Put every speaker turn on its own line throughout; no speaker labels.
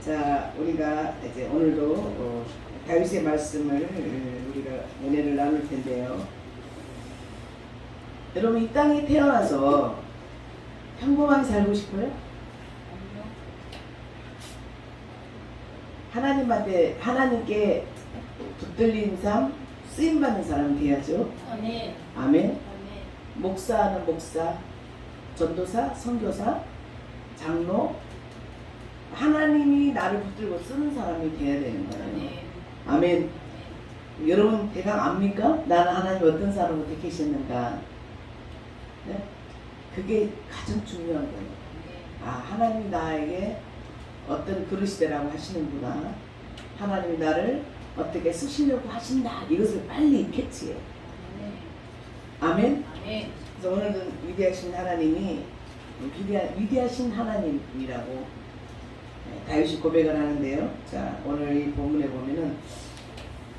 자, 우리가 이제 오늘도 다윗의 말씀을 우리가 은혜를 나눌 텐데요. 여러분, 이 땅에 태어나서 평범하게 살고 싶어요? 하나님께 붙들린 삶, 쓰임받는 사람 돼야죠.
아멘.
아멘.
아멘.
목사는 목사, 전도사, 선교사, 장로, 하나님이 나를 붙들고 쓰는 사람이 돼야 되는 거예요. 아멘. 여러분 대강 압니까? 나는 하나님 어떤 사람을 택하셨는가? 네? 그게 가장 중요한 거예요. 아, 하나님이 나에게 어떤 그릇이라고 하시는구나. 하나님이 나를 어떻게 쓰시려고 하신다. 이것을 빨리 캐치해. 아멘.
아멘.
그래서 오늘은 위대하신 하나님이 위대하신 하나님이라고 다윗이 고백을 하는데요. 자, 오늘 이 본문에 보면은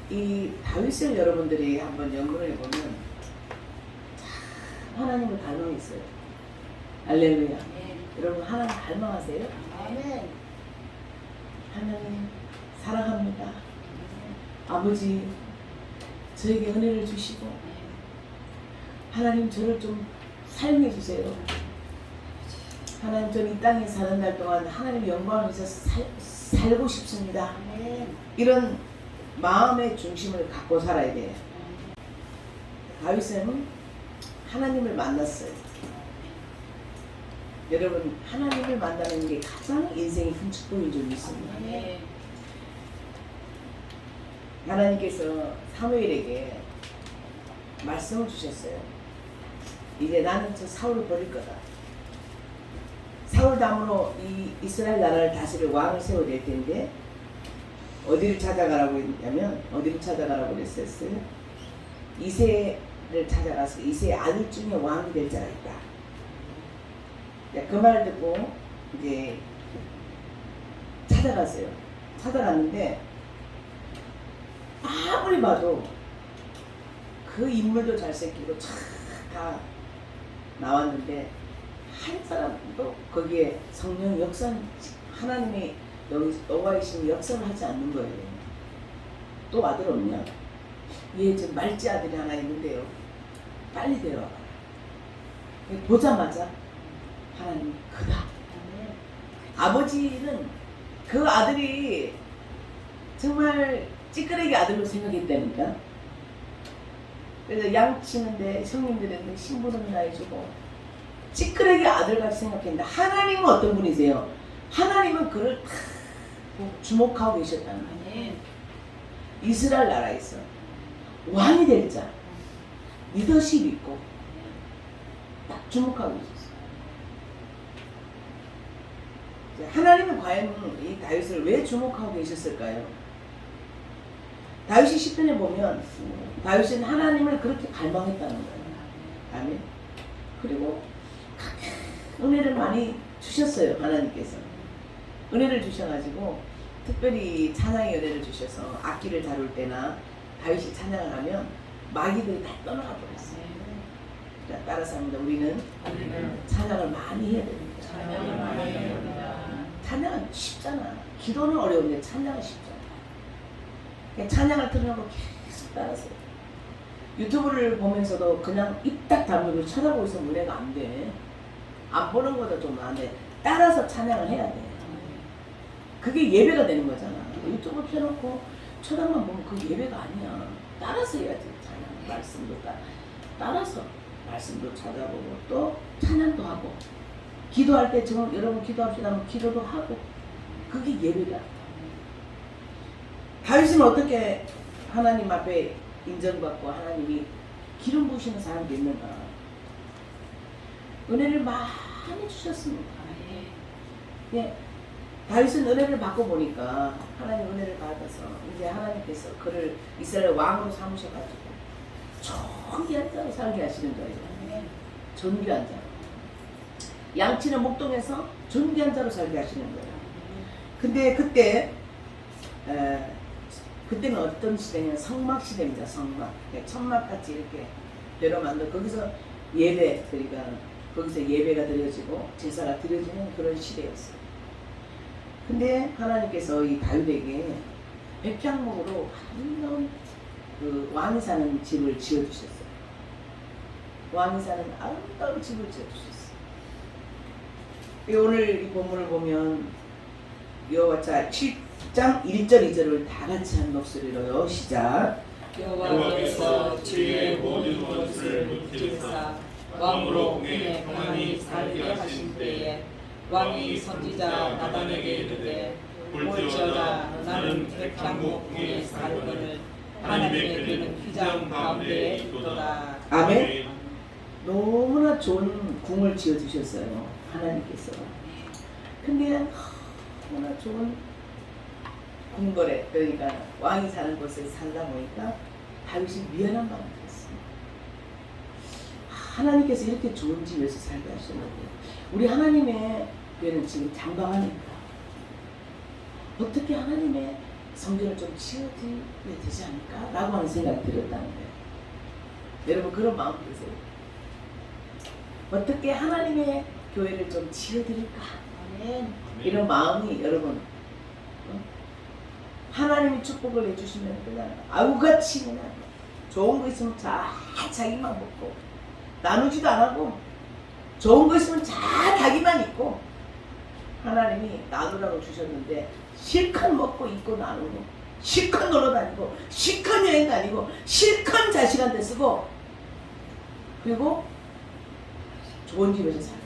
이 다윗을 여러분들이 한번 연구를 해보면 하나님을 닮아있어요. 할렐루야. 여러분 하나님 닮아가세요?
아멘.
하나님 사랑합니다. 아버지 저에게 은혜를 주시고 하나님 저를 좀 사용해 주세요. 하나님 저는 이 땅에 사는 날 동안 하나님의 영광을 위해서 살고 싶습니다. 이런 마음의 중심을 갖고 살아야 돼요. 다윗은 하나님을 만났어요. 여러분 하나님을 만나는 게 가장 인생의 큰 축복인 줄 믿습니다. 하나님께서 사무엘에게 말씀을 주셨어요. 이제 나는 저 사울을 버릴 거다. 사울 다음으로 이 이스라엘 나라를 다스릴 왕을 세워야 될 텐데 어디를 찾아가라고 했냐면 그랬었어요. 이새를 찾아가서 이새의 아들 중에 왕이 될 자가 있다. 그 말을 듣고 이제 찾아갔어요. 찾아갔는데 아무리 봐도 그 인물도 잘생기고 다 나왔는데 한 사람도 거기에 성령 역사, 하나님이 여기 너와 계신 역사를 하지 않는 거예요. 또 아들 없냐? 얘 지금 말지 아들이 하나 있는데요. 빨리 데려와라. 보자마자 하나님 그다. 아버지는 그 아들이 정말 찌끄레기 아들로 생각했다니까. 그래서 양치는데 형님들한테 신부름이나 해주고 찌끄레기 아들같이 생각했는데 하나님은 어떤 분이세요? 하나님은 그를 다 주목하고 계셨다는 거예요. 이스라엘 나라에서 왕이 될 자, 리더십 있고 딱 주목하고 있었어요. 하나님은 과연 이 다윗을 왜 주목하고 계셨을까요? 다윗이 시편에 보면 다윗은 하나님을 그렇게 갈망했다는 거예요. 아멘. 그리고 은혜를 많이 주셨어요. 하나님께서 은혜를 주셔가지고 특별히 찬양의 은혜를 주셔서 악기를 다룰 때나 다윗이 찬양을 하면 마귀들이 다 떠나가 버렸어요. 따라서 합니다. 우리는 찬양을 많이 해야 됩니다. 찬양은 쉽잖아. 기도는 어려운데 찬양은 쉽잖아. 찬양을 틀어놓고 계속 따라서요. 유튜브를 보면서도 그냥 입 딱 다물고 쳐다보고 있으면 은혜가 안 돼. 안 보는 것도 좀 안 돼. 따라서 찬양을 해야 돼. 그게 예배가 되는 거잖아. 유튜브 펴놓고 쳐다만 보면 그 예배가 아니야. 따라서 해야지. 찬양 말씀도 따라서 말씀도 찾아보고 또 찬양도 하고 기도할 때 지금 여러분 기도합시다 하면 기도도 하고 그게 예배다. 다윗은 어떻게 하나님 앞에 인정받고 하나님이 기름 부으시는 사람이 됐는가? 은혜를 많이 주셨습니다. 예, 다윗은 은혜를 받고 보니까 하나님 은혜를 받아서 이제 하나님께서 그를 이스라엘 왕으로 삼으셔가지고 존귀한 자로 살게 하시는 거예요. 존귀한 자. 양치는 목동에서 존귀한 자로 살게 하시는 거예요. 근데 그때는 어떤 시대냐면 성막 시대입니다. 성막. 천막같이 이렇게 배로 만들어 거기서 예배, 그러니까 거기서 예배가 드려지고 제사가 드려지는 그런 시대였어요. 근데 하나님께서 이 다윗에게 백향목으로 아름다운 그 왕이 사는 집을 지어주셨어요. 왕이 사는 아름다운 집을 지어주셨어요. 오늘 이 본문을 보면 여호와 7장 1절 2절을 다 같이 한 목소리로요. 시작.
여호와께서 주의 모든 것을 묵히사 왕으로 공에 평안히 살게 하신 때에 왕이 선지자 나단에게 이르되 볼지어다 나는 백향목 공에 살거늘 하나님의 그는 휘장 가운데에 있도다.
아멘. 너무나 좋은 궁을 지어주셨어요. 하나님께서. 근데 너무나 좋은 궁궐에, 그러니까 왕이 사는 곳에 살다 보니까 다윗이 미안한 마음이 들었습니다. 하나님께서 이렇게 좋은 집에서 살게 하셨는데 우리 하나님의 교회는 지금 장방하니까 어떻게 하나님의 성전을 좀 지어드려야 되지 않을까? 라고 하는 생각이 들었다는 거예요. 여러분 그런 마음 드세요. 어떻게 하나님의 교회를 좀 지어드릴까? 이런 마음이 여러분 하나님이 축복을 해주시면 그냥 아우같이 그냥 좋은 거 있으면 다 자기만 먹고 나누지도 안 하고 좋은 거 있으면 다 자기만 있고 하나님이 나누라고 주셨는데 실컷 먹고 입고 나누고 실컷 놀러 다니고 실컷 여행 다니고 실컷 자식한테 쓰고 그리고 좋은 집에서 살아요.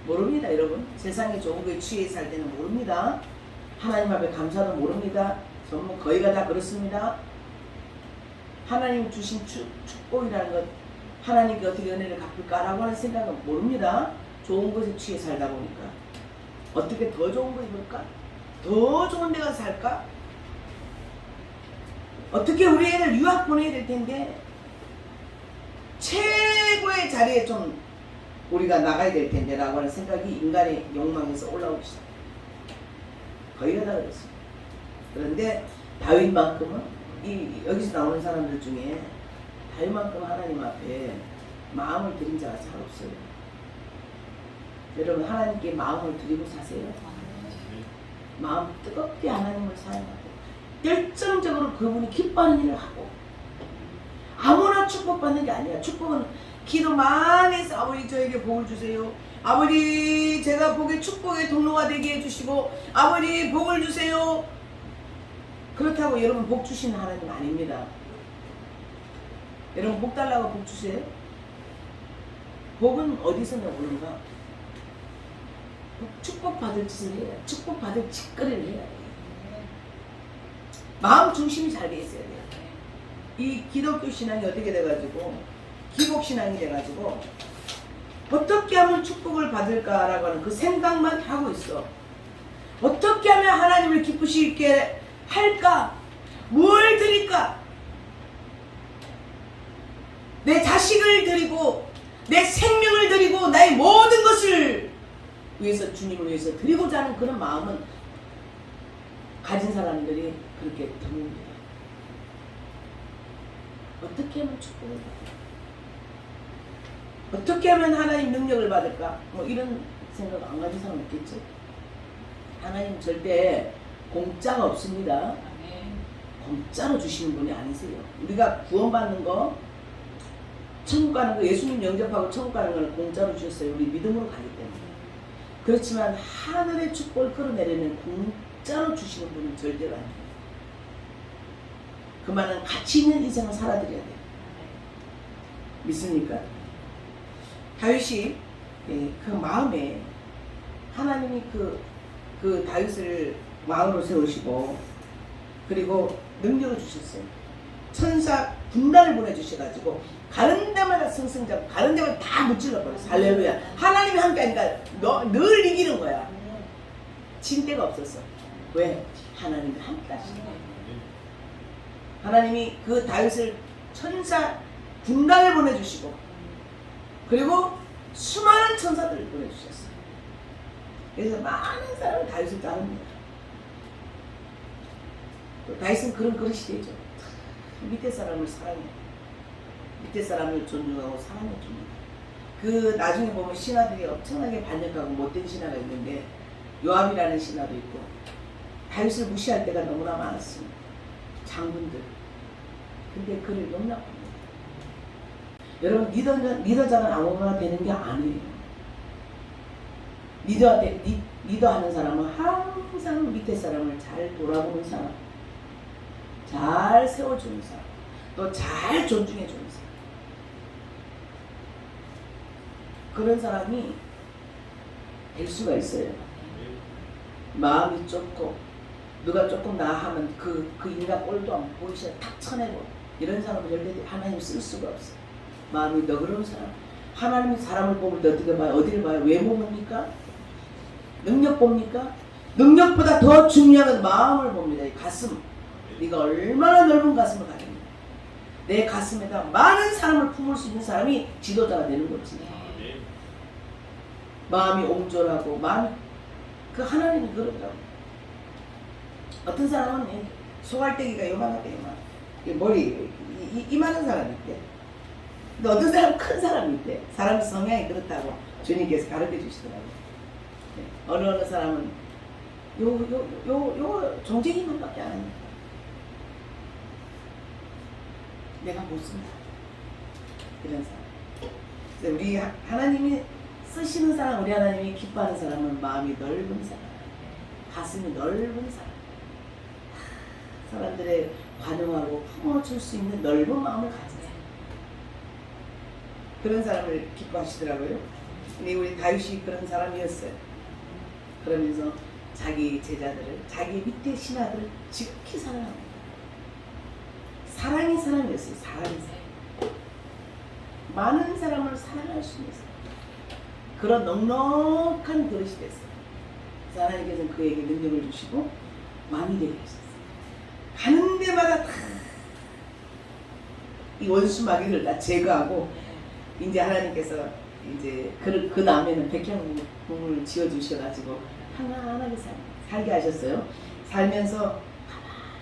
모릅니다 여러분. 세상에 좋은 거에 취해 살 때는 모릅니다. 하나님 앞에 감사도 모릅니다. 전부 거의가 다 그렇습니다. 하나님 주신 축복이라는 것 하나님께 어떻게 은혜를 갚을까라고 하는 생각은 모릅니다. 좋은 것에 취해 살다 보니까 어떻게 더 좋은 거 입을까? 더 좋은 데 가서 살까? 어떻게 우리 애를 유학 보내야 될 텐데 최고의 자리에 좀 우리가 나가야 될 텐데 라고 하는 생각이 인간의 욕망에서 올라오기 시작합니다. 거의가 다 그렇습니다. 그런데 다윗만큼은 여기서 나오는 사람들 중에 다윗만큼 하나님 앞에 마음을 드린 자가 잘 없어요. 여러분 하나님께 마음을 드리고 사세요. 마음 뜨겁게 하나님을 사랑하고 열정적으로 그분이 기뻐하는 일을 하고 아무나 축복받는 게 아니야. 축복은 기도 많이 해서 아버지 저에게 복을 주세요. 아버지 제가 복의 축복의 통로가 되게 해주시고 아버지 복을 주세요. 그렇다고 여러분 복 주시는 하나님 아닙니다. 여러분 복 달라고 복 주세요? 복은 어디서 나오는가? 축복받을 짓을 해야 돼. 축복받을 짓거리를 해야 돼. 마음 중심이 잘 돼 있어야 돼요. 이 기독교 신앙이 어떻게 돼가지고 기복 신앙이 돼가지고 어떻게 하면 축복을 받을까라고 하는 그 생각만 하고 있어. 어떻게 하면 하나님을 기쁘시게 할까? 뭘 드릴까? 내 자식을 드리고 내 생명을 드리고 나의 모든 것을 위해서 주님을 위해서 드리고자 하는 그런 마음은 가진 사람들이 그렇게 드뭅니다. 어떻게 하면 축복을 받을까? 어떻게 하면 하나님 능력을 받을까? 뭐 이런 생각 안 가진 사람 있겠죠? 하나님 절대 공짜가 없습니다. 공짜로 주시는 분이 아니세요. 우리가 구원받는 거, 천국 가는 거, 예수님 영접하고 천국 가는 걸 공짜로 주셨어요. 우리 믿음으로 가기 때문에. 그렇지만 하늘의 축복을 끌어내려면 공짜로 주시는 분은 절대로 아니에요. 그 말은 가치 있는 인생을 살아드려야 돼요. 믿습니까? 다윗이 그 마음에 하나님이 그 다윗을 왕으로 세우시고 그리고 능력을 주셨어요. 천사 군단을 보내주셔가지고 가는 데마다 승승장 가는 데마다 다 무찔러 버렸어. 할렐루야. 하나님이 함께 하니까 늘 이기는 거야. 진 데가 없었어. 왜? 하나님이 함께 하시는 거야. 하나님이 그 다윗을 천사 군단을 보내주시고 그리고 수많은 천사들을 보내주셨어요. 그래서 많은 사람이 다윗을 따릅니다. 다윗은 그런 그릇이 되죠. 밑에 사람을 사랑해. 밑에 사람을 존중하고 사랑해 줍니다. 그 나중에 보면 신하들이 엄청나게 반역하고 못된 신하가 있는데 요압이라는 신하도 있고 다윗을 무시할 때가 너무나 많았습니다. 장군들. 근데 그를 용납합니다. 여러분 리더자가 아무나 되는 게 아니에요. 리더하는 사람은 항상 밑에 사람을 잘 돌아보는 사람, 잘 세워주는 사람, 또 잘 존중해주는 사람. 그런 사람이 될 수가 있어요. 마음이 좁고 누가 조금 나하면 그 인간 꼴도 안 보이셔 탁 쳐내고 이런 사람을 절대 하나님 쓸 수가 없어요. 마음이 너그러운 사람. 하나님이 사람을 보면 어떻게 봐요? 어디를 봐요? 외모 봅니까? 능력 봅니까? 능력보다 더 중요한 건 마음을 봅니다. 이 가슴. 네가 얼마나 넓은 가슴을 가졌냐. 내 가슴에다 많은 사람을 품을 수 있는 사람이 지도자가 되는 거지. 마음이 옹졸하고 마음이 그 하나님이 그러더라고. 어떤 사람은 소갈대기가 요만하대 요만. 머리 이만한 사람이 있대. 근데 어떤 사람은 큰 사람이 있대. 사람 성향이 그렇다고 주님께서 가르쳐 주시더라고요. 어느 사람은 요 종쟁이만밖에 안 합니다. 내가 못 쓴다. 이런 사람. 우리 하나님이 쓰시는 사람, 우리 하나님이 기뻐하는 사람은 마음이 넓은 사람, 가슴이 넓은 사람, 사람들의 관용하고 품어줄 수 있는 넓은 마음을 가진 사람. 그런 사람을 기뻐하시더라고요. 근데 우리 다윗이 그런 사람이었어요. 그러면서 자기 제자들을, 자기 밑에 신하들을 지극히 사랑합니다. 사랑의 사람이었어요. 사랑의 사람. 많은 사람을 사랑할 수 있는 사람. 그런 넉넉한 그릇이 됐어요. 하나님께서는 그에게 능력을 주시고 왕이 되게 하셨어요. 가는 데마다 다 이 원수 마귀를 다 제거하고 이제 하나님께서 이제 그 다음에는 백향궁을 지어주셔가지고 편안하게 살게 하셨어요. 살면서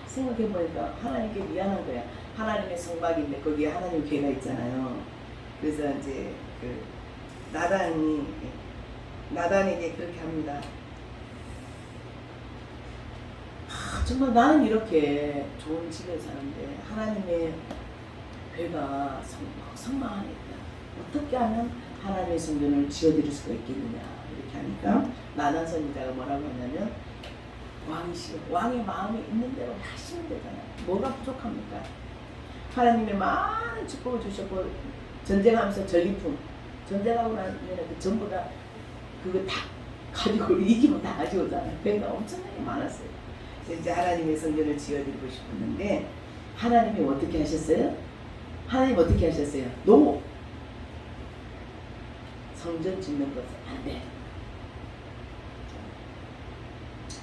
생각해 보니까 하나님께 미안한 거야. 하나님의 성막인데 거기에 하나님 교회가 있잖아요. 그래서 이제 나단에게 그렇게 합니다. 정말 나는 이렇게 좋은 집에 사는데 하나님의 배가 성막 안에 있다. 어떻게 하면 하나님의 성전을 지어드릴 수가 있겠느냐 이렇게 하니까 나단 선지자가 뭐라고 하냐면 왕이시여, 왕의 마음이 있는 대로 하시면 되잖아요. 뭐가 부족합니까? 하나님의 많은 축복을 주셨고 전쟁하면서 전리품 전쟁하고 나면 그 전부 다 그거 다 가지고 이기면 다 가져오잖아요. 배가 엄청나게 많았어요. 이제 하나님의 성전을 지어드리고 싶었는데 하나님이 어떻게 하셨어요? 하나님 어떻게 하셨어요? 노! 성전 짓는 것은 안 돼.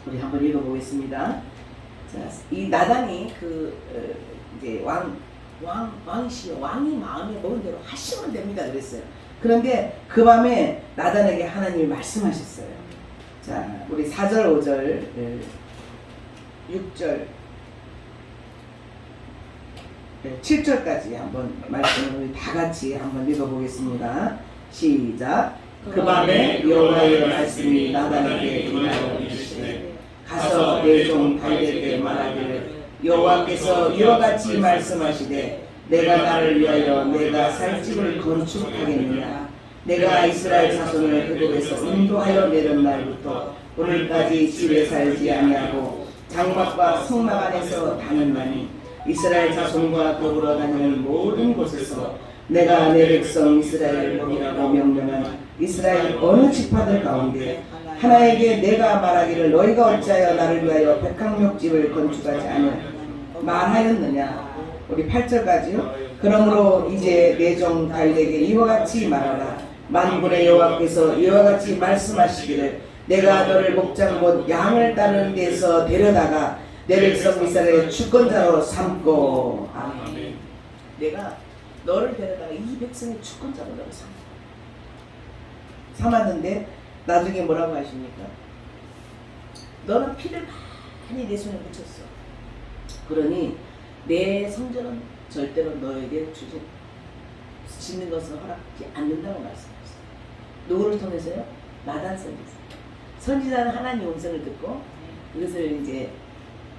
우리 한번 읽어보겠습니다. 자, 이 나단이 이제 왕이시여, 왕이 마음에 먹은 대로 하시면 됩니다. 그랬어요. 그런데 그 밤에 나단에게 하나님이 말씀하셨어요. 자, 우리 4절, 5절, 6절, 7절까지 한번 말씀을 우리 다 같이 한번 읽어보겠습니다. 시작. 그 밤에 여호와의 말씀이 나단에게 임하여 이르시되 가서 내 종 다윗에게 말하기를 여호와께서 이와 같이 말씀하시되 내가 나를 위하여 내가 살 집을 건축하겠느냐. 내가 이스라엘 자손을 애굽에서 인도하여 내던 날부터 오늘까지 집에 살지 아니하고 장막과 성막 안에서 다녔나니 이스라엘 자손과 더불어 다니는 모든 곳에서 내가 내 백성 이스라엘 복이라고 명령한 이스라엘 어느 지파들 가운데 하나에게 내가 말하기를 너희가 어찌하여 나를 위하여 백향목집을 건축하지 않아 말하였느냐. 우리 8절까지요. 그러므로 이제 내 종 다윗에게 이와 같이 말하라. 만군의 여호와께서 이와 같이 말씀하시기를 내가 너를 목장 곧 양을 따르는 데서 데려다가 내 백성 이스라엘의 주권자로 삼고. 아멘. 내가 너를 데려다가 이 백성의 주권자로 삼았는데 나중에 뭐라고 하십니까? 너는 피를 많이 내 손에 묻혔어. 그러니 내 성전은 절대로 너에게 짓는 것은 허락하지 않는다고 말씀하셨어요. 누구를 통해서요? 나단 선지자. 선지자는 하나님의 음성을 듣고 그것을 이제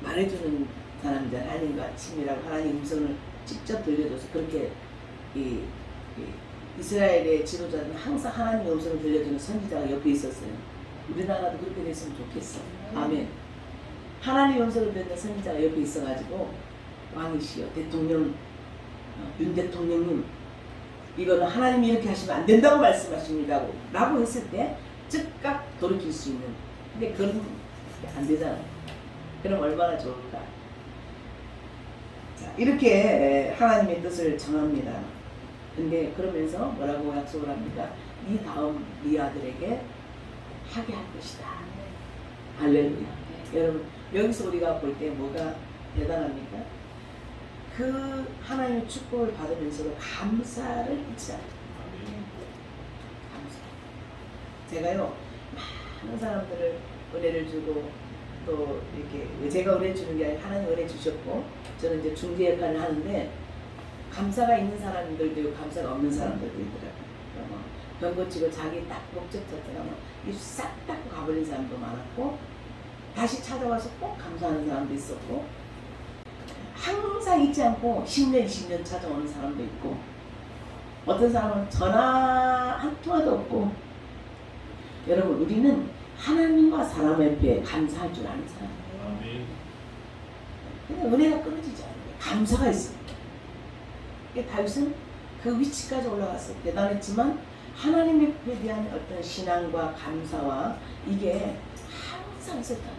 말해주는 사람이잖아요. 하나님과 친밀하고 하나님의 음성을 직접 들려줘서 그렇게 이 이스라엘의 지도자는 항상 하나님의 음성을 들려주는 선지자가 옆에 있었어요. 우리나라도 그렇게 됐으면 좋겠어. 아멘. 하나님의 음성을 듣는 선지자가 옆에 있어가지고 왕이시여 대통령 윤 대통령님 이거는 하나님이 이렇게 하시면 안 된다고 말씀하십니다 라고 했을 때 즉각 돌이킬 수 있는. 근데 그런 게 안 되잖아요. 그럼 얼마나 좋을까. 자, 이렇게 하나님의 뜻을 정합니다. 근데 그러면서 뭐라고 약속을 합니까? 이 다음 네 아들에게 하게 할 것이다. 할렐루야. 여러분 여기서 우리가 볼 때 뭐가 대단합니까? 그 하나님의 축복을 받으면서도 감사를 잊지 않아요. 감사. 제가요 많은 사람들을 은혜를 주고 또 이렇게 제가 은혜 주는 게 아니라 하나님 은혜 주셨고 저는 이제 중재 역할을 하는데 감사가 있는 사람들도 있고 감사가 없는 사람들도 있더라고요. 병 고치고 자기 딱 목적 자체가 입싹 닦고 가버린 사람도 많았고 다시 찾아와서 꼭 감사하는 사람도 있었고 항상 잊지 않고 10년, 20년 찾아오는 사람도 있고 어떤 사람은 전화 한 통화도 없고 여러분 우리는 하나님과 사람 앞에 감사할 줄 아는 사람이에요. 근데 은혜가 끊어지지 않아요. 감사가 있습니다. 다윗은 그 위치까지 올라갔어요. 대단했지만 하나님에 대한 어떤 신앙과 감사와 이게 항상 있었다.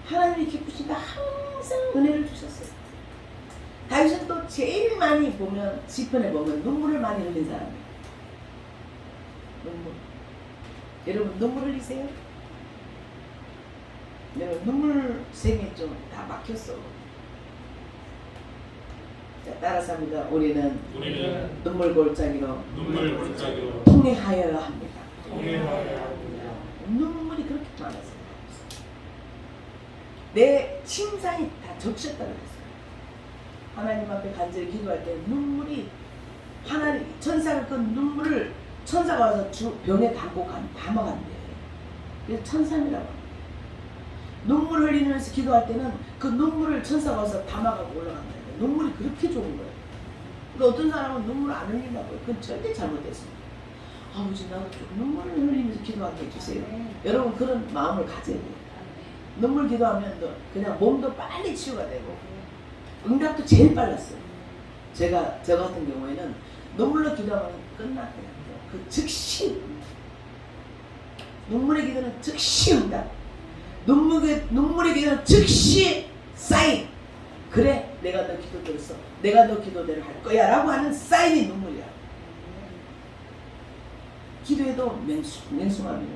하나님이 기쁘시니까 항상 은혜를 주셨어요. 다윗은 또 제일 많이 보면 시편에 보면 눈물을 많이 흘린 사람이에요. 눈물. 여러분 눈물 흘리세요? 여러분 눈물 샘이 좀 다 막혔어. 자, 따라서 합니다. 우리는 눈물 골짜기로 통회하여야 합니다. 눈물이 그렇게 많았어요. 내 침상이 다 적셨다고 했어요. 하나님 앞에 간절히 기도할 때 눈물이 하나님 천사가 그 눈물을 천사가 와서 병에 담고 담아간대. 그래서 천삼이라고 합니다. 눈물 흘리면서 기도할 때는 그 눈물을 천사가 와서 담아가고 올라간다. 눈물이 그렇게 좋은 거예요. 그러니까 어떤 사람은 눈물 안 흘린다고요. 그건 절대 잘못됐습니다. 아버지 나도 좀 눈물을 흘리면서 기도하게 해주세요. 여러분 그런 마음을 가져야 돼요. 눈물 기도하면 그냥 몸도 빨리 치유가 되고 응답도 제일 빨랐어요. 저 같은 경우에는 눈물로 기도하면 끝났거든요. 그 즉시 눈물의 기도는 즉시 응답. 눈물의 기도는 즉시 사인. 그래 내가 너 기도 들었어. 내가 너 기도대로 할 거야 라고 하는 사인이 눈물이야. 기도해도 맹숭하면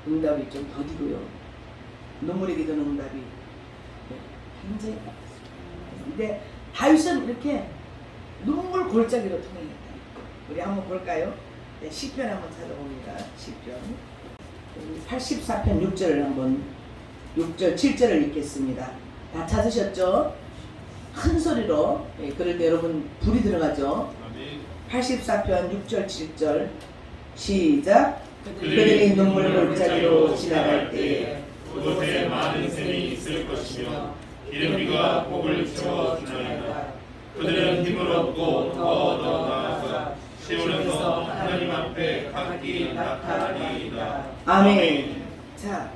응답이 좀 더디고요. 눈물의 기도는 응답이 굉장히 많습니다. 근데 다윗은 이렇게 눈물 골짜기로 통행했다. 우리 한번 볼까요? 네, 시편 한번 찾아봅니다. 시편 84편 6절을 한번 6절 7절을 읽겠습니다. 다 찾으셨죠? 큰 소리로 그럴 때 여러분 불이 들어가죠. 84편 6절 7절 시작. 그들이 눈물 골짜기로 지나갈 때에
그곳에 많은 샘이 있을 것이며 기름비가 복을 채워주나이다. 그들은 힘을 얻고 더 나아가 시온에서 하나님 앞에 각기 나타나리이다.
아멘. 자,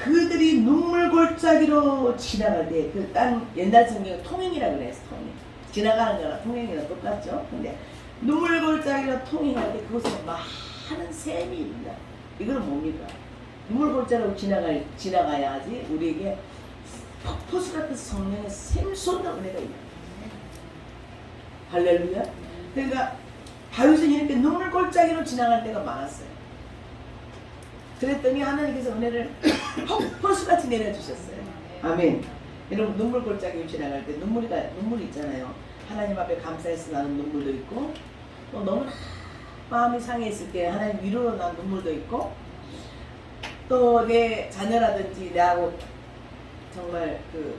그들이 눈물 골짜기로 지나갈 때 그 딴 옛날 성경은 통행이라고 그래요. 통행. 지나가는 거랑 통행이랑 똑같죠. 근데 눈물 골짜기로 통행할 때 그곳에 많은 샘이 있다. 이거는 뭡니까? 눈물 골짜기로 지나가야지 우리에게 폭포수 같은 성령의 샘솟는 은혜가 있다. 할렐루야. 그러니까 다윗은 이렇게 눈물 골짜기로 지나갈 때가 많았어요. 그랬더니 하나님께서 은혜를 폭포수같이 내려주셨어요. 아멘. 여러분 눈물 골짜기로 지나갈 때 눈물이 있잖아요. 하나님 앞에 감사해서 나는 눈물도 있고 또 너무나 마음이 상해있을 때 하나님 위로로 난 눈물도 있고 또 내 자녀라든지 나하고 정말 그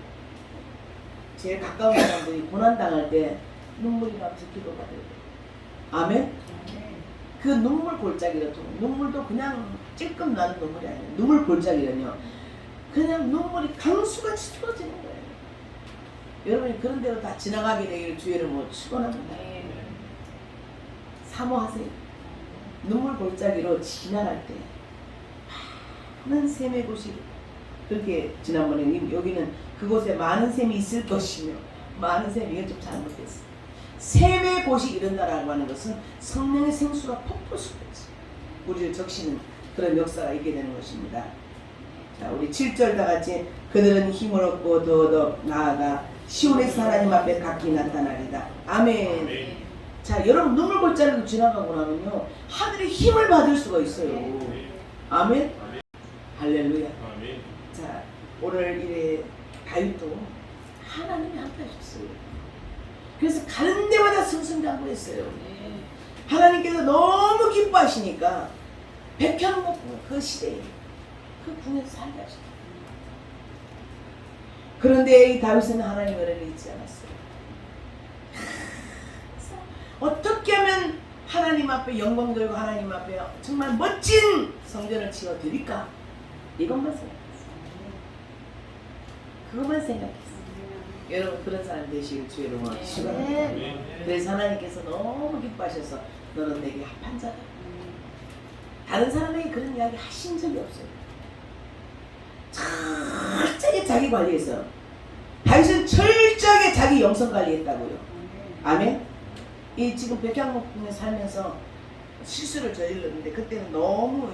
제일 가까운 사람들이 고난당할 때 눈물이 나면서 기도가 되고 아멘. 그 눈물 골짜기로 눈물도 그냥 찔끔 나는 눈물이 아니에요. 눈물 골짜기는요. 그냥 눈물이 강수같이 쏟아지는 거예요. 여러분이 그런 대로 다 지나가게 되기를 주의 이름으로 축원합니다. 사모하세요. 눈물 골짜기로 지나갈 때 많은 샘의 곳이 그렇게 지난번에 여기는 그곳에 많은 샘이 있을 것이며 많은 샘이 이건 좀 잘못됐어. 샘의 곳이 이른다라고 하는 것은 성령의 생수가 폭포 쏟아지 우리를 적시는 그런 역사가 있게 되는 것입니다. 자, 우리 7절 다 같이 그들은 힘을 얻고 더더 나아가 시온에서 하나님 앞에 각기 나타나리다. 아멘.
아멘.
자, 여러분 눈물 골짜기로 지나가고 나면요 하늘의 힘을 받을 수가 있어요. 아멘.
아멘.
할렐루야.
아멘.
자, 오늘 이래 다윗도 하나님이 함께 하셨어요. 그래서 가는 데마다 승승장구했어요. 하나님께서 너무 기뻐하시니까 백향목 그 시대에 그 궁에서 살게 하셨다. 그런데 이 다윗은 하나님의 은혜를 잊지 않았어요. 어떻게 하면 하나님 앞에 영광 돌고 하나님 앞에 정말 멋진 성전을 지어 드릴까? 이것만 생각했어요. 그것만 생각했어요. 여러분 그런 사람 되시길 주의 이름으로 축원합니다. 그래서 하나님께서 너무 기뻐하셔서 너는 내게 합한 자다. 다른 사람에게 그런 이야기 하신 적이 없어요. 철저하게 자기 관리했어요. 다윗은 철저하게 자기 영성 관리했다고요. 아멘. 이 지금 백향목궁에 살면서 실수를 저질렀는데 그때는 너무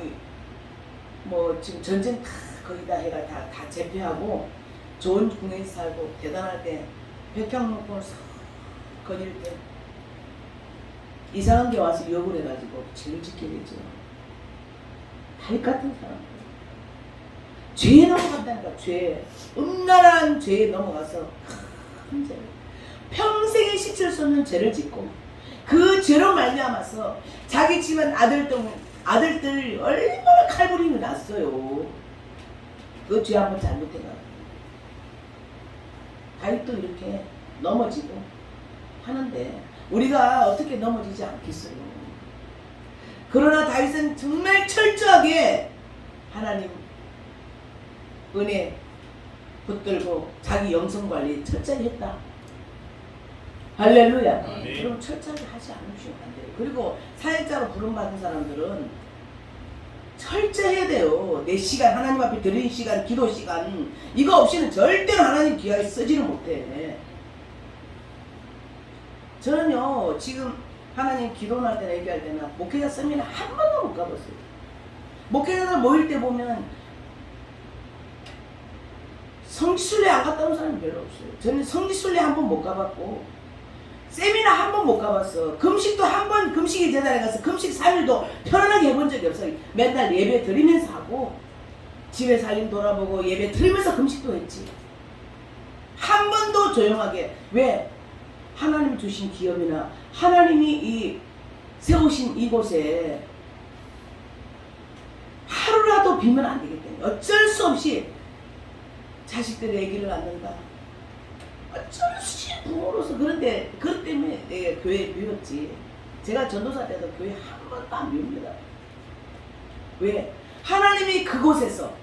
뭐 지금 전쟁 다 거기다 해가 다 제패하고 좋은 궁에서 살고 대단할 때 백향목궁을 싹 거닐 때 이상한 게 와서 욕을 해가지고 죄를 짓게 되죠. 다윗 같은 사람 죄에 넘어간다니까. 죄 음란한 죄에 넘어가서 큰 죄를 평생에 씻을 수 없는 죄를 짓고 그 죄로 말미암아서 자기 집안 아들들 얼마나 칼부림이 났어요. 그 죄 한번 잘못해가 다윗도 이렇게 넘어지고 하는데 우리가 어떻게 넘어지지 않겠어요. 그러나 다윗은 정말 철저하게 하나님 은혜 붙들고 자기 영성 관리 철저히 했다. 할렐루야. 그럼 철저하게 하지 않으시면 안 돼요. 그리고 사역자로 부름받은 사람들은 철저해야 돼요. 내 시간, 하나님 앞에 드리는 시간, 기도 시간 이거 없이는 절대로 하나님 귀하게 쓰지를 못해. 저는요 지금 하나님 기도할 때나 얘기할 때나 목회자 세미나 한 번도 못 가봤어요. 목회자들 모일 때 보면 성지순례 안 갔다 온 사람이 별로 없어요. 저는 성지순례 한 번 못 가봤고 세미나 한 번 못 가봤어. 금식도 한 번 금식의 재단에 가서 금식 3일도 편안하게 해본 적이 없어요. 맨날 예배 드리면서 하고 집에 살림 돌아보고 예배 드리면서 금식도 했지. 한 번도 조용하게. 왜? 하나님 주신 기업이나 하나님이 이 세우신 이곳에 하루라도 비면 안 되기 때문에 어쩔 수 없이 자식들의 아기를 낳는다. 어쩔 수 없이 부모로서. 그런데 그것 때문에 내가 교회에 미웠지. 제가 전도사 때도 교회 한 번도 안 미웁니다. 왜? 하나님이 그곳에서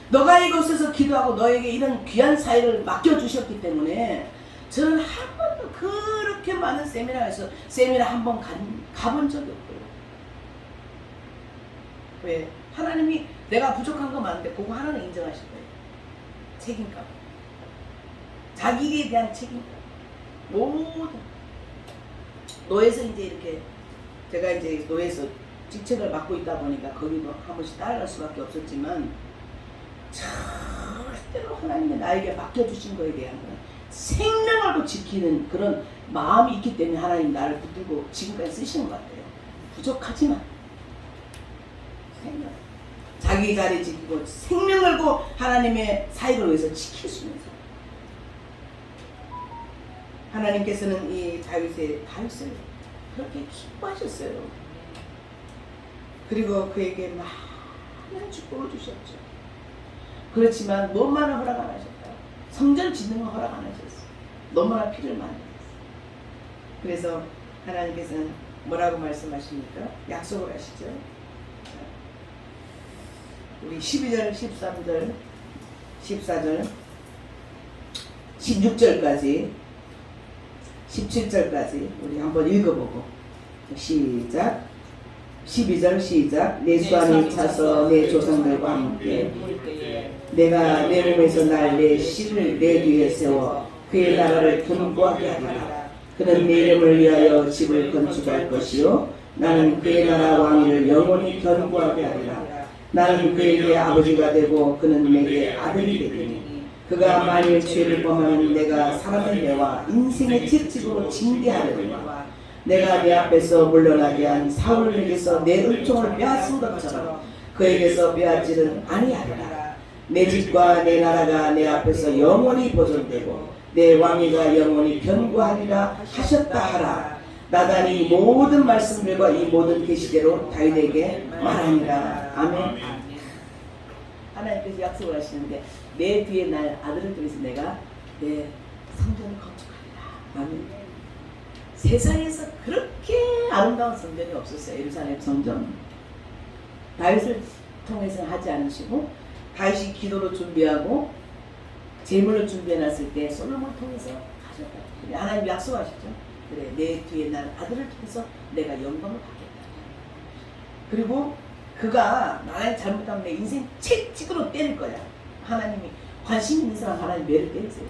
너가 이곳에서 기도하고 너에게 이런 귀한 사회를 맡겨주셨기 때문에 저는 한 번도 그렇게 많은 세미나에서 세미나 한 번 가본 적이 없고요. 왜? 하나님이 내가 부족한 거 많은데 그거 하나는 인정하실 거예요. 책임감. 자기 일에 대한 책임감. 모든 노예에서 이제 이렇게 제가 이제 노예에서 직책을 맡고 있다 보니까 거기도 한 번씩 따라갈 수밖에 없었지만 절대로 하나님이 나에게 맡겨주신 거에 대한 거는 생명을 지키는 그런 마음이 있기 때문에 하나님 나를 붙들고 지금까지 쓰시는 것 같아요. 부족하지만 생명, 자기 자리 지키고 생명 걸고 하나님의 사역을 위해서 지킬 수 있는 사람. 하나님께서는 이 다윗을 그렇게 기뻐하셨어요. 그리고 그에게 많은 축복을 주셨죠. 그렇지만 너무나 허락 안 하셨다. 성전 짓는 건 허락 안 하셨어. 너무나 피를 많이 했어. 그래서 하나님께서는 뭐라고 말씀하십니까? 약속을 하시죠. 우리 12절, 13절, 14절, 16절까지, 17절까지 우리 한번 읽어보고 시작. 12절 시작. 내 수완이 차서 내 조상들과 함께 내가 내 몸에서 날 내 씨를 내 뒤에 세워 그의 나라를 견고하게 하리라. 그는 내 이름을 위하여 집을 건축할 것이요 나는 그의 나라 왕위를 영원히 견고하게 하리라. 나는 그에게 아버지가 되고 그는 내게 아들이 되리니 그가 만일 죄를 범하면 내가 사람의 뇌와 인생의 채찍으로 징계하려니와 내가 내 앞에서 물러나게 한 사울에게서 내 은총을 빼앗은 것처럼 그에게서 빼앗지는 아니하리라. 내 집과 내 나라가 내 앞에서 영원히 보존되고 내 왕위가 영원히 견고하리라 하셨다 하라. 나단이 이 모든 말씀들과 이 모든 계시대로 다윗에게 말하니라. 아멘. 하나님께서 약속을 하시는데 내 뒤에 날 아들을 통해서 내가 내 성전을 건축하리라. 아멘. 세상에서 그렇게 아름다운 성전이 없었어요. 예루살렘 성전. 다윗을 통해서 하지 않으시고 다윗이 기도로 준비하고 제물을 준비해놨을 때 솔로몬을 통해서 하셨다. 하나님 약속하시죠. 그래, 내 뒤에 난 아들을 통해서 내가 영광을 받겠다. 그리고 그가 나의 잘못하면 내 인생 채찍으로 때릴 거야. 하나님이 관심 있는 사람 하나님 매를 때리세요.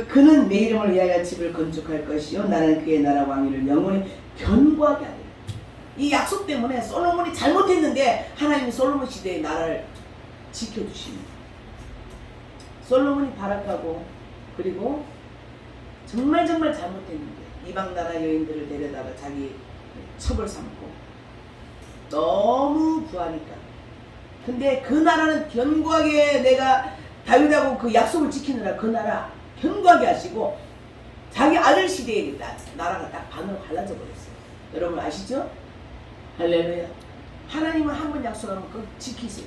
그는 내 이름을 위하여 집을 건축할 것이요 나는 그의 나라 왕위를 영원히 견고하게 하리라. 이 약속 때문에 솔로몬이 잘못했는데 하나님이 솔로몬 시대의 나라를 지켜주십니다. 솔로몬이 발악하고 그리고 정말 잘못했는데 이방 나라 여인들을 데려다가 자기 첩을 삼고 너무 부하니까. 근데 그 나라는 견고하게 내가 다윗하고 그 약속을 지키느라 그 나라 견고하게 하시고 자기 아들 시대에 나라가 딱 반으로 갈라져 버렸어요. 여러분 아시죠? 할렐루야. 하나님은 한 번 약속하면 그거 지키세요.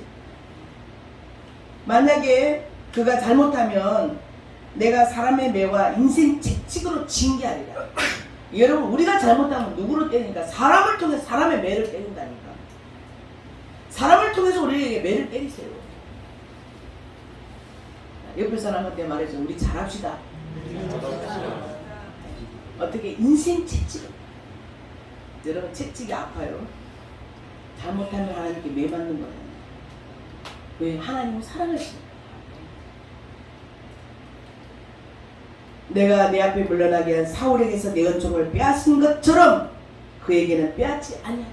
만약에 그가 잘못하면 내가 사람의 매와 인생 채찍으로 징계하리라. 여러분 우리가 잘못하면 누구를 때리니까 사람을 통해서 사람의 매를 때린다니까. 사람을 통해서 우리에게 매를 때리세요. 옆에 사람한테 말해줘. 우리 잘합시다. 어떻게 인생 채찍. 여러분 채찍이 아파요. 잘못하면 하나님께 매 맞는 거예요. 왜? 하나님은 사랑하시니까. 내가 내 앞에 물러나게 한 사울에게서 내 은총을 빼앗은 것처럼 그에게는 빼앗지 아니야.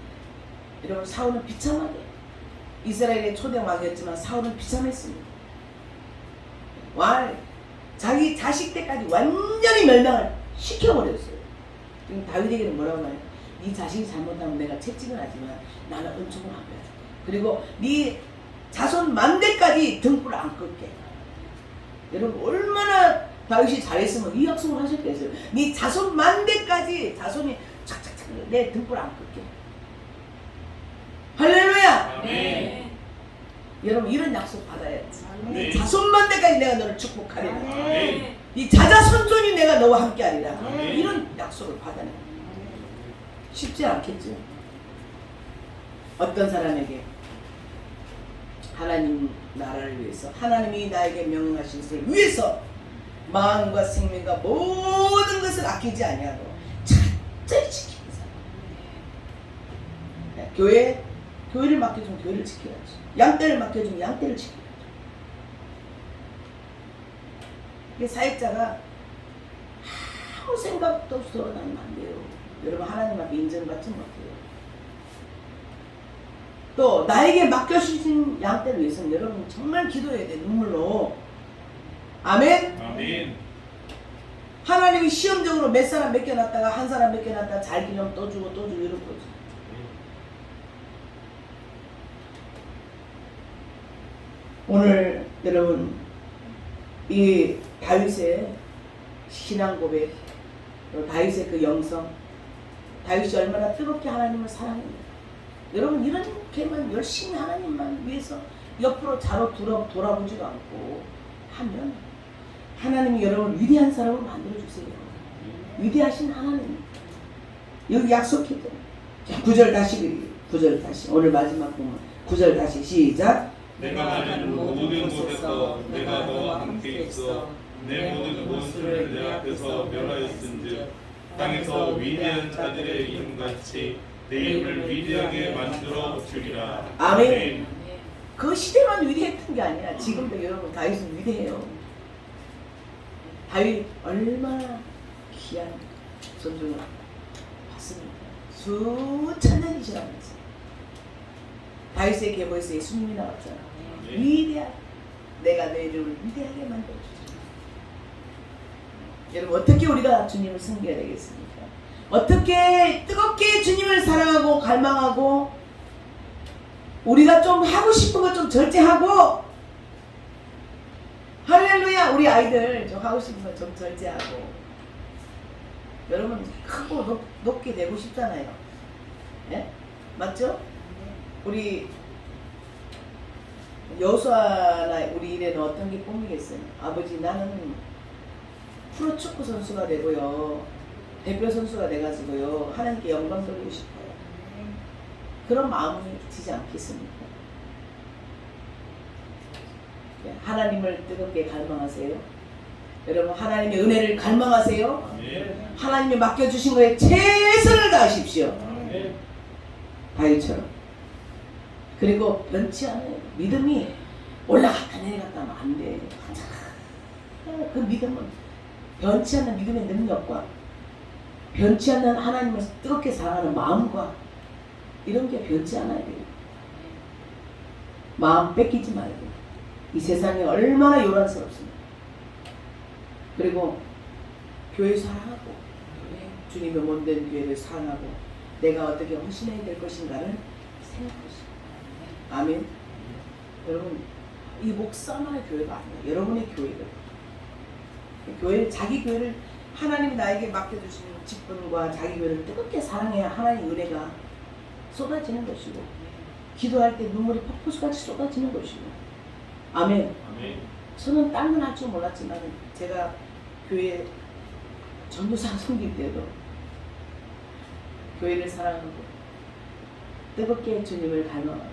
여러분 사울은 비참하게 이스라엘의 초대 왕이었지만 사울은 비참했습니다. 자기 자식 때까지 완전히 멸망을 시켜버렸어요. 지금 다윗에게는 뭐라고 해요? 네 자식이 잘못하면 내가 채찍은 하지만 나는 은총을 안 빼앗아. 그리고 네 자손 만대까지 등불을 안 끌게. 여러분 얼마나 다윗이 잘했으면 이 약속을 하셨겠어요. 네 자손 만대까지 자손이 착착착 내 등불 안 끌게. 할렐루야.
아멘.
여러분 이런 약속 받아야지.
아멘.
네 자손 만대까지 내가 너를 축복하리라.
아멘.
네 자자손손이 내가 너와 함께하리라.
아멘.
이런 약속을 받아내. 쉽지 않겠죠. 어떤 사람에게 하나님 나라를 위해서 하나님이 나에게 명령하신 것을 위해서 마음과 생명과 모든 것을 아끼지 아니하고 철저히 지키는 사람. 교회를 맡겨주면 교회를 지켜야지. 양떼를 맡겨주면 양떼를 지켜야지. 이게 사역자가 아무 생각도 없이 돌아다니면 안 돼요. 여러분 하나님 앞에 인정받지 못해요. 또 나에게 맡겨주신 양떼를 위해서는 여러분 정말 기도해야 돼. 눈물로. 아멘.
아멘.
하나님이 시험적으로 몇 사람 맡겨놨다가 한 사람 맡겨놨다가 잘 기념 또 주고 이런 거지. 오늘 여러분 이 다윗의 신앙 고백, 다윗의 그 영성, 다윗이 얼마나 뜨겁게 하나님을 사랑했는가. 여러분 이렇게만 열심히 하나님만 위해서 옆으로 자로 돌아보지도 않고 하면 하나님이 여러분을 위대한 사람으로 만들어주세요. 위대하신 하나님. 여기 약속했잖아요. 9절 다시, 9절 다시. 오늘 마지막 부분. 9절 다시 시작.
내가 가는 모든 곳에서 내가 너와 함께 있어 내 모든 원수를 내 앞에서 멸하였은즉 땅에서 위대한 자들의 이름같이 내 이름을 위대하게 만들어 주리라.
아멘. 그 시대만 위대했던 게 아니라 지금도 여러분 다윗은 위대해요. 다윗 얼마나 귀한 존중을 받습니까? 수천 년이 지나면서 다윗의 계보에서 예수님이 나왔잖아. 위대한 내가 내 이름을 위대하게 만들어주자. 여러분 어떻게 우리가 주님을 섬겨야 되겠습니까? 어떻게 뜨겁게 주님을 사랑하고 갈망하고 우리가 좀 하고 싶은 거 좀 절제하고 할렐루야 우리 아이들 좀 하고 싶은 거 좀 절제하고 여러분 크고 높게 되고 싶잖아요. 예? 맞죠? 우리 여호수아나 우리 일에는 어떤 게 뽐이겠어요? 아버지 나는 프로축구 선수가 되고요. 대표 선수가 돼가지고요. 하나님께 영광 돌리고 싶어요. 그런 마음이 지지 않겠습니까? 하나님을 뜨겁게 갈망하세요. 여러분 하나님의 은혜를 갈망하세요. 하나님이 맡겨주신 거에 최선을 다하십시오. 다윗처럼. 그리고 변치 않아요. 믿음이 올라갔다 내려갔다 하면 안 돼. 그 믿음은 변치 않는 믿음의 능력과 변치 않는 하나님을 뜨겁게 사랑하는 마음과 이런 게 변치 않아야 돼요. 마음 뺏기지 말고. 이 세상이 얼마나 요란스럽습니까? 그리고 교회 사랑하고 주님의 몸된 교회를 사랑하고 내가 어떻게 헌신해야 될 것인가를 생각하시고. 아멘. 여러분 이 목사만의 교회가 아니에요. 여러분의 교회가. 교회 자기 교회를 하나님이 나에게 맡겨주시는 직분과 자기 교회를 뜨겁게 사랑해야 하나님의 은혜가 쏟아지는 것이고 기도할 때 눈물이 폭포수같이 쏟아지는 것이고. 아멘. 저는 딴 건 할 줄 몰랐지만 제가 교회 전도사 섬길 때도 교회를 사랑하고 뜨겁게 주님을 갈망하고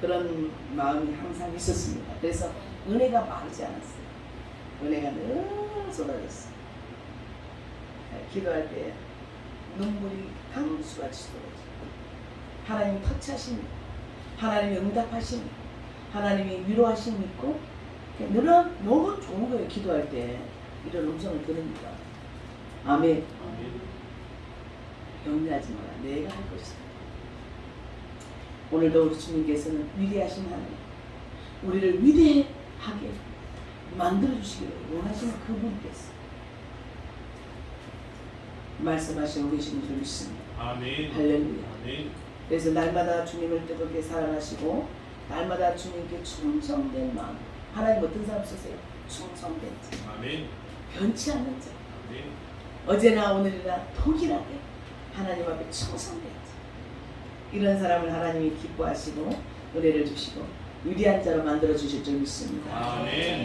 그런 마음이 항상 있었습니다. 그래서 은혜가 마르지 않았어요. 은혜가 늘 쏟아졌어요. 기도할 때 눈물이 강수같이 쏟아져요. 하나님 터치하심, 하나님이 응답하심, 하나님이 위로하심 있고 늘 너무 좋은 거예요. 기도할 때 이런 음성을 들으니까. 아멘. 염려하지 마라. 내가 할 것이다. 오늘도 우리 주님께서는 위대하신 하나님, 우리를 위대하게 만들어주시기를 원하시는 그분께서 말씀하시고 계시는 줄 믿습니다.
아멘.
할렐루야.
아멘.
그래서 날마다 주님을 뜨겁게 사랑하시고 날마다 주님께 충성된 마음. 하나님 어떤 사람 쓰세요? 충성된 자.
아멘.
변치 않는 자.
아멘.
어제나 오늘이나 동일하게 하나님 앞에 충성된 자. 이런 사람을 하나님이 기뻐하시고 은혜를 주시고 위대한 자로 만들어 주실 줄 믿습니다.
아멘.